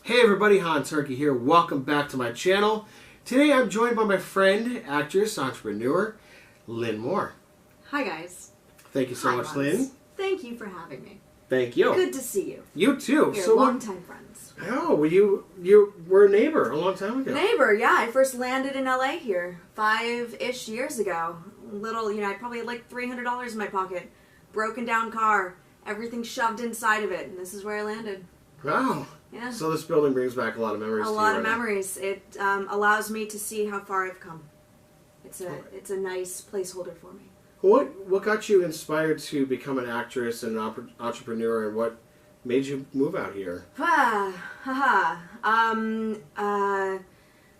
Hey everybody, Hernke here. Welcome back to my channel. Today I'm joined by my friend, actress, entrepreneur, Lynn Moore. Hi guys. Thank you so much, Lynn. Thank you for having me. Thank you. Good to see you. You too. We're longtime friends. Oh, well, you were a neighbor a long time ago. Neighbor, yeah. I first landed in LA here 5-ish years ago. I probably had like $300 in my pocket. Broken down car. Everything shoved inside of it. And this is where I landed. Wow. Yeah. So this building brings back a lot of memories to you. A lot of memories. It allows me to see how far I've come. It's a nice placeholder for me. What got you inspired to become an actress and an entrepreneur, and what made you move out here? The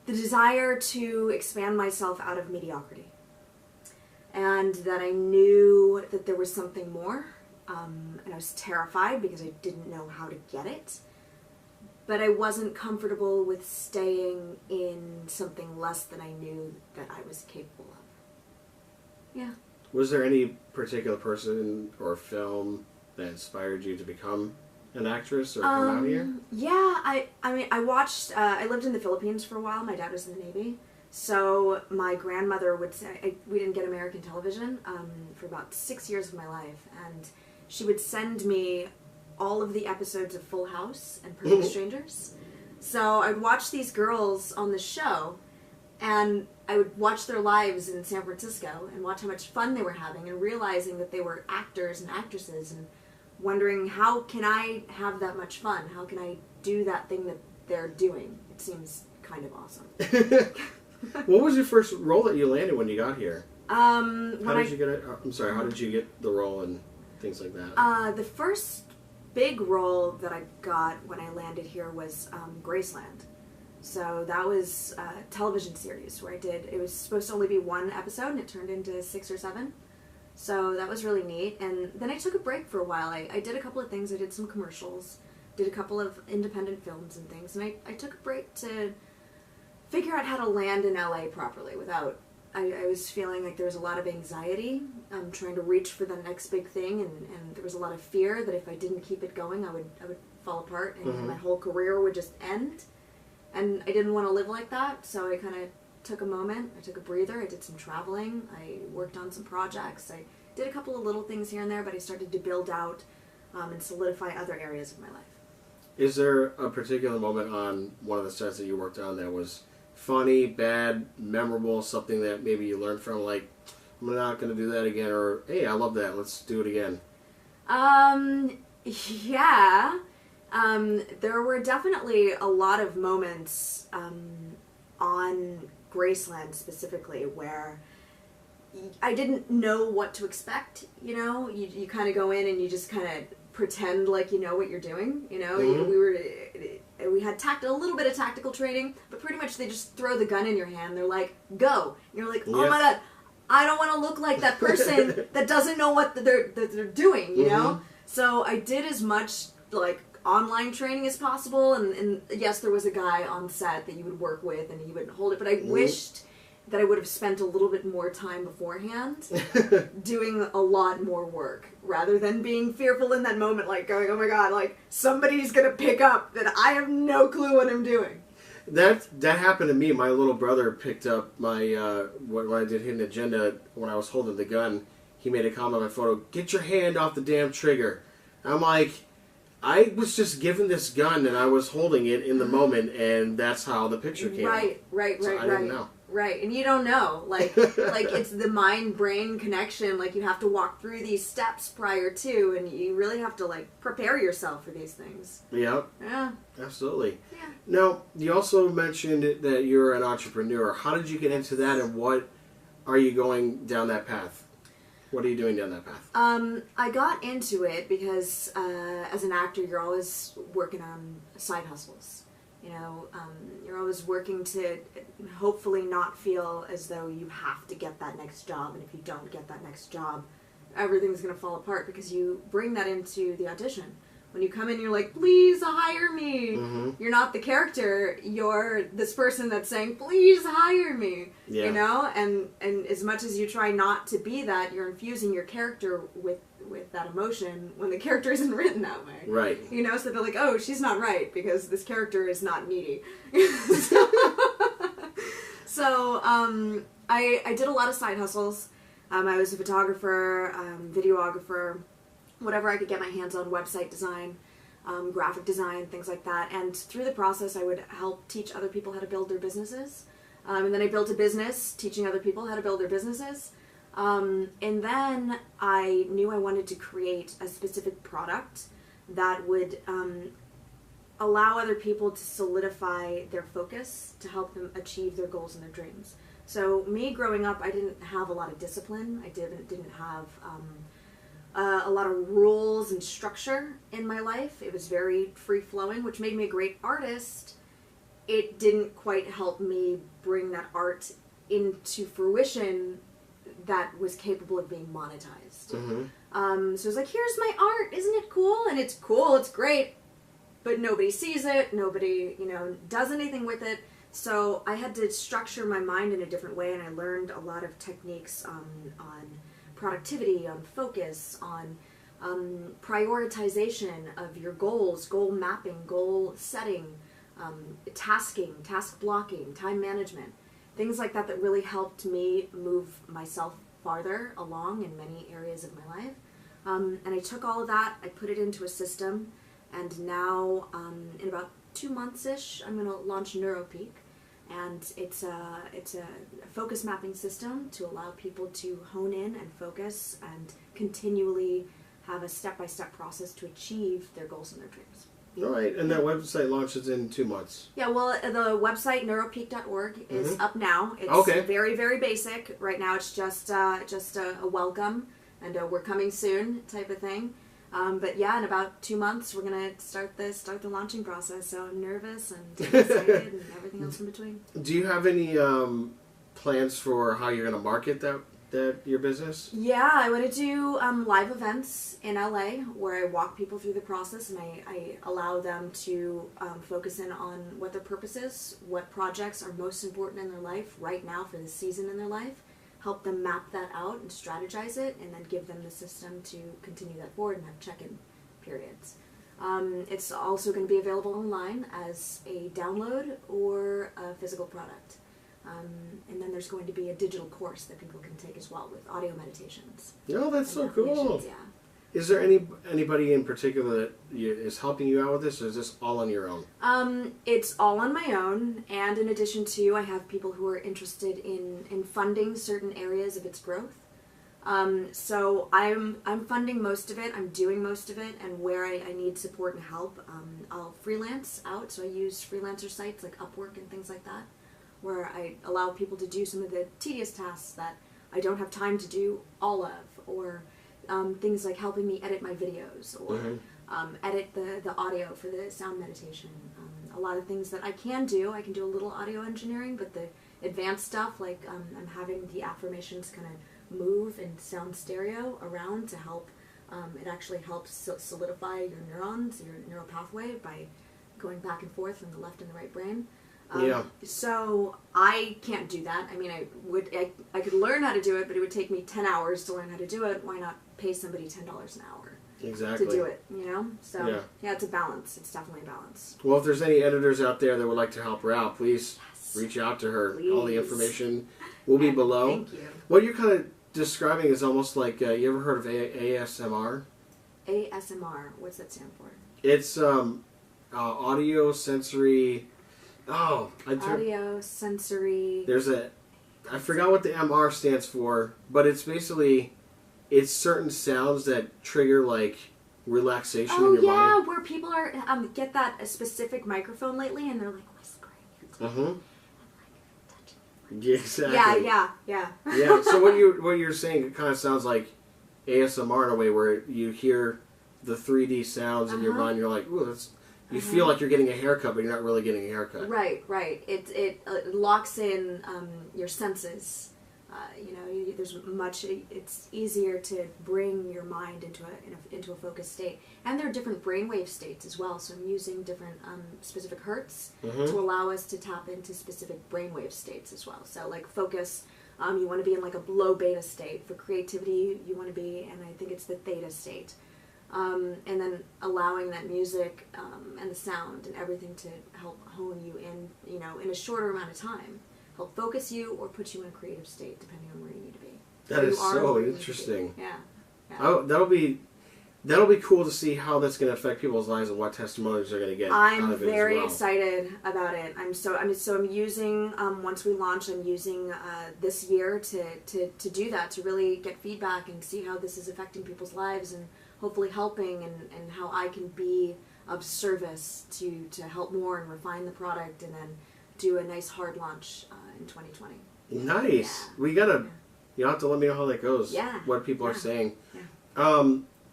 desire to expand myself out of mediocrity. And that I knew that there was something more. And I was terrified because I didn't know how to get it. But I wasn't comfortable with staying in something less than I knew that I was capable of. Yeah. Was there any particular person or film that inspired you to become an actress or come out here? Yeah, I watched, I lived in the Philippines for a while. My dad was in the Navy. So my grandmother would say, we didn't get American television for about 6 years of my life. And she would send me all of the episodes of Full House and Perfect Strangers. So I'd watch these girls on the show, and I would watch their lives in San Francisco and watch how much fun they were having, and realizing that they were actors and actresses, and wondering, how can I have that much fun? How can I do that thing that they're doing? It seems kind of awesome. What was your first role that you landed when you got here? How did you get the role and things like that? The first big role that I got when I landed here was Graceland. So that was a television series where it was supposed to only be one episode, and it turned into 6 or 7. So that was really neat. And then I took a break for a while. I did a couple of things. I did some commercials, did a couple of independent films and things, and I took a break to figure out how to land in LA properly without... I was feeling like there was a lot of anxiety, trying to reach for the next big thing, and there was a lot of fear that if I didn't keep it going, I would fall apart, and my whole career would just end. And I didn't want to live like that, so I kind of took a moment, I took a breather, I did some traveling, I worked on some projects, I did a couple of little things here and there, but I started to build out and solidify other areas of my life. Is there a particular moment on one of the sets that you worked on that was funny, bad, memorable, something that maybe you learned from, like, I'm not going to do that again, or, hey, I love that, let's do it again? Yeah. There were definitely a lot of moments on Graceland specifically where I didn't know what to expect, you know? You kind of go in and you just kind of pretend like you know what you're doing, you know? We had a little bit of tactical training, but pretty much they just throw the gun in your hand. They're like, go. And you're like, oh my God, I don't want to look like that person that doesn't know what they're doing, you know? So I did as much, like, online training as possible, and yes, there was a guy on set that you would work with, and he would hold it, but I wished that I would have spent a little bit more time beforehand doing a lot more work, rather than being fearful in that moment, like going, oh my God, like, somebody's gonna pick up that I have no clue what I'm doing. That happened to me. My little brother picked up my, when I did Hidden Agenda, when I was holding the gun, he made a comment on my photo, get your hand off the damn trigger. I'm like, I was just given this gun and I was holding it in the moment, and that's how the picture came. Right. I didn't know. Right, and you don't know, like it's the mind-brain connection, like you have to walk through these steps prior to, and you really have to, like, prepare yourself for these things. Yep. Yeah. Absolutely. Yeah. Now, you also mentioned that you're an entrepreneur. How did you get into that, and what are you going down that path? What are you doing down that path? I got into it because as an actor, you're always working on side hustles. You know, you're always working to hopefully not feel as though you have to get that next job, and if you don't get that next job, everything's going to fall apart, because you bring that into the audition. When you come in, you're like, please hire me. You're not the character, you're this person that's saying, please hire me. You know, and as much as you try not to be that, you're infusing your character with with that emotion when the character isn't written that way. Right. You know, so they're like, oh, she's not right because this character is not needy. So I did a lot of side hustles. I was a photographer, videographer, whatever I could get my hands on, website design, graphic design, things like that. And through the process, I would help teach other people how to build their businesses. And then I built a business teaching other people how to build their businesses. And then I knew I wanted to create a specific product that would allow other people to solidify their focus to help them achieve their goals and their dreams. So me growing up, I didn't have a lot of discipline. I didn't have a lot of rules and structure in my life. It was very free-flowing, which made me a great artist. It didn't quite help me bring that art into fruition that was capable of being monetized. Mm-hmm. So I was like, here's my art, isn't it cool? And it's cool, it's great, but nobody sees it, nobody, does anything with it. So I had to structure my mind in a different way, and I learned a lot of techniques on productivity, on focus, on prioritization of your goals, goal mapping, goal setting, tasking, task blocking, time management, things like that really helped me move myself farther along in many areas of my life. And I took all of that, I put it into a system, and now in about 2 months-ish, I'm going to launch NeuroPeak. And it's a focus mapping system to allow people to hone in and focus and continually have a step-by-step process to achieve their goals and their dreams. All right, and that website launches in 2 months. Yeah, well, the website neuropeak.org is up now. It's very, very basic. Right now, it's just a welcome and we're coming soon type of thing. But yeah, in about 2 months, we're gonna start the launching process. So I'm nervous and excited and everything else in between. Do you have any plans for how you're gonna market that your business? Yeah, I want to do live events in LA where I walk people through the process and I allow them to focus in on what their purpose is, what projects are most important in their life right now for the season in their life. Help them map that out and strategize it, and then give them the system to continue that forward and have check-in periods. It's also going to be available online as a download or a physical product. And then there's going to be a digital course that people can take as well with audio meditations. Oh, that's so cool. Yeah. Is there anybody in particular that is helping you out with this, or is this all on your own? It's all on my own, and in addition to, I have people who are interested in funding certain areas of its growth. So I'm funding most of it, I'm doing most of it, and where I need support and help, I'll freelance out. So I use freelancer sites like Upwork and things like that, where I allow people to do some of the tedious tasks that I don't have time to do all of, or things like helping me edit my videos, or edit the audio for the sound meditation. A lot of things that I can do a little audio engineering, but the advanced stuff, like I'm having the affirmations kind of move and sound stereo around to help. It actually helps solidify your neurons, your neural pathway, by going back and forth from the left and the right brain. So I can't do that. I mean, I could learn how to do it, but it would take me 10 hours to learn how to do it. Why not pay somebody $10 an hour to do it, So yeah, it's a balance. It's definitely a balance. Well, if there's any editors out there that would like to help her out, please reach out to her. Please. All the information will be below. Thank you. What you're kind of describing is almost like, you ever heard of ASMR? ASMR, what's that stand for? It's audio sensory... audio, sensory... I forgot what the MR stands for, but it's basically, it's certain sounds that trigger, like, relaxation in your mind. Oh, yeah, where people are, get a specific microphone lately, and they're, like, whispering. Mm-hmm. I'm, like, touching. Yeah, exactly. Yeah. Yeah, so what you're saying, it kind of sounds like ASMR in a way, where you hear the 3D sounds in your mind, you're like, ooh, that's... You feel like you're getting a haircut, but you're not really getting a haircut. Right. It locks in your senses. It's easier to bring your mind into a focused state. And there are different brainwave states as well. So I'm using different specific hertz to allow us to tap into specific brainwave states as well. So like focus, You want to be in like a low beta state. For creativity, you want to be, and I think it's the theta state. And then allowing that music and the sound and everything to help hone you in, in a shorter amount of time. Help focus you or put you in a creative state, depending on where you need to be. That is so interesting. Yeah. Oh, that'll be cool to see how that's going to affect people's lives and what testimonies they're going to get. I'm very excited about it. I'm using once we launch, I'm using this year to do that, to really get feedback and see how this is affecting people's lives and hopefully helping and how I can be of service to help more and refine the product and then do a nice hard launch in 2020. Nice. Yeah. You'll have to let me know how that goes. Yeah. What people are saying. Yeah.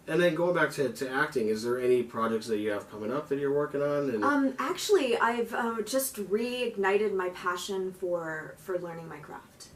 And then going back to acting, is there any projects that you have coming up that you're working on? And actually, I've just reignited my passion for learning my craft.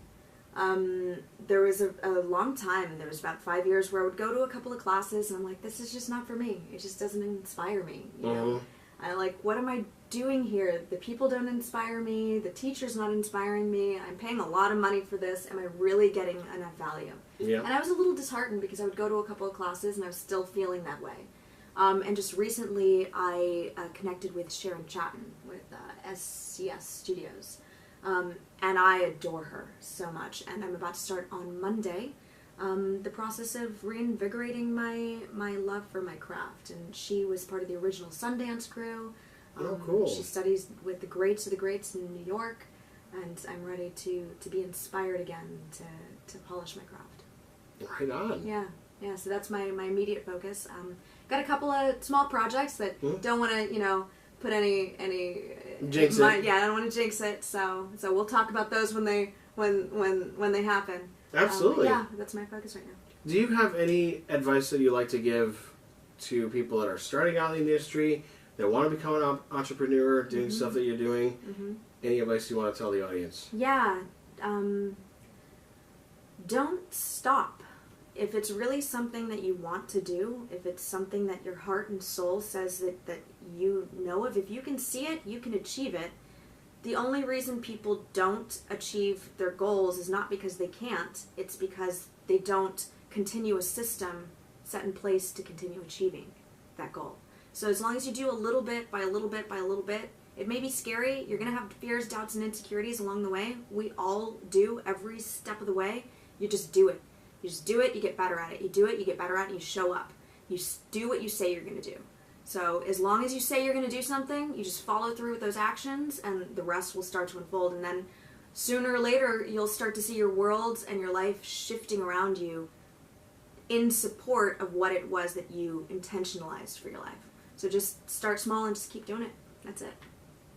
There was a long time, there was about 5 years, where I would go to a couple of classes and I'm like, this is just not for me. It just doesn't inspire me. You know? I like, what am I doing here? The people don't inspire me. The teacher's not inspiring me. I'm paying a lot of money for this. Am I really getting enough value? Yeah. And I was a little disheartened because I would go to a couple of classes and I was still feeling that way. And just recently I connected with Sharon Chatton with SCS Studios. And I adore her so much. And I'm about to start on Monday the process of reinvigorating my love for my craft. And she was part of the original Sundance crew. Oh, cool. She studies with the greats of the greats in New York. And I'm ready to be inspired again to polish my craft. Right on. Yeah. So that's my immediate focus. Got a couple of small projects that don't want to, put any jinx it. Yeah, I don't want to jinx it. So we'll talk about those when they happen. Absolutely. Yeah, that's my focus right now. Do you have any advice that you like to give to people that are starting out in the industry, that want to become an entrepreneur, doing stuff that you're doing? Any advice you want to tell the audience? Yeah. Don't stop. If it's really something that you want to do, if it's something that your heart and soul says that you know of, if you can see it, you can achieve it. The only reason people don't achieve their goals is not because they can't, it's because they don't continue a system set in place to continue achieving that goal. So as long as you do a little bit by a little bit by a little bit, it may be scary, you're going to have fears, doubts, and insecurities along the way. We all do every step of the way. You just do it. You just do it, you get better at it. You do it, you get better at it, and you show up. You do what you say you're going to do. So as long as you say you're going to do something, you just follow through with those actions, and the rest will start to unfold. And then sooner or later, you'll start to see your world and your life shifting around you in support of what it was that you intentionalized for your life. So just start small and just keep doing it. That's it.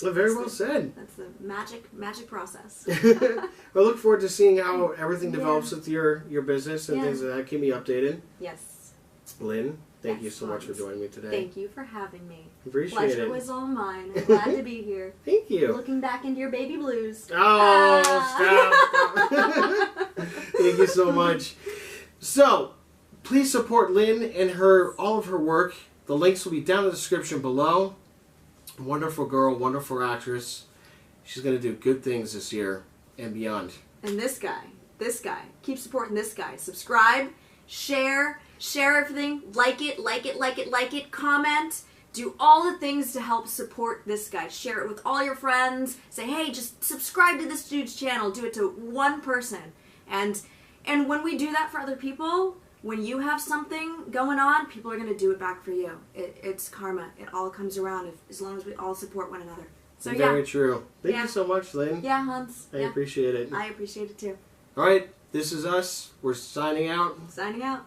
Well, very well said. That's the magic process. I look forward to seeing how everything develops with your business and things like that. Keep me updated. Yes. Lynn, thank you so much for joining me today. Thank you for having me. Appreciate it. Pleasure was all mine. I'm glad to be here. Thank you. Looking back into your baby blues. Oh, stop. Thank you so much. So, please support Lynn and all of her work. The links will be down in the description below. Wonderful girl, wonderful actress. She's going to do good things this year and beyond. And this guy, keep supporting this guy. Subscribe, share everything, like it, comment, do all the things to help support this guy. Share it with all your friends. Say, hey, just subscribe to this dude's channel. Do it to one person. And when we do that for other people, when you have something going on, people are going to do it back for you. It's karma. It all comes around as long as we all support one another. So Very true. Thank you so much, Lynn. Yeah, Hans. I appreciate it. I appreciate it too. All right, this is us. We're signing out. Signing out.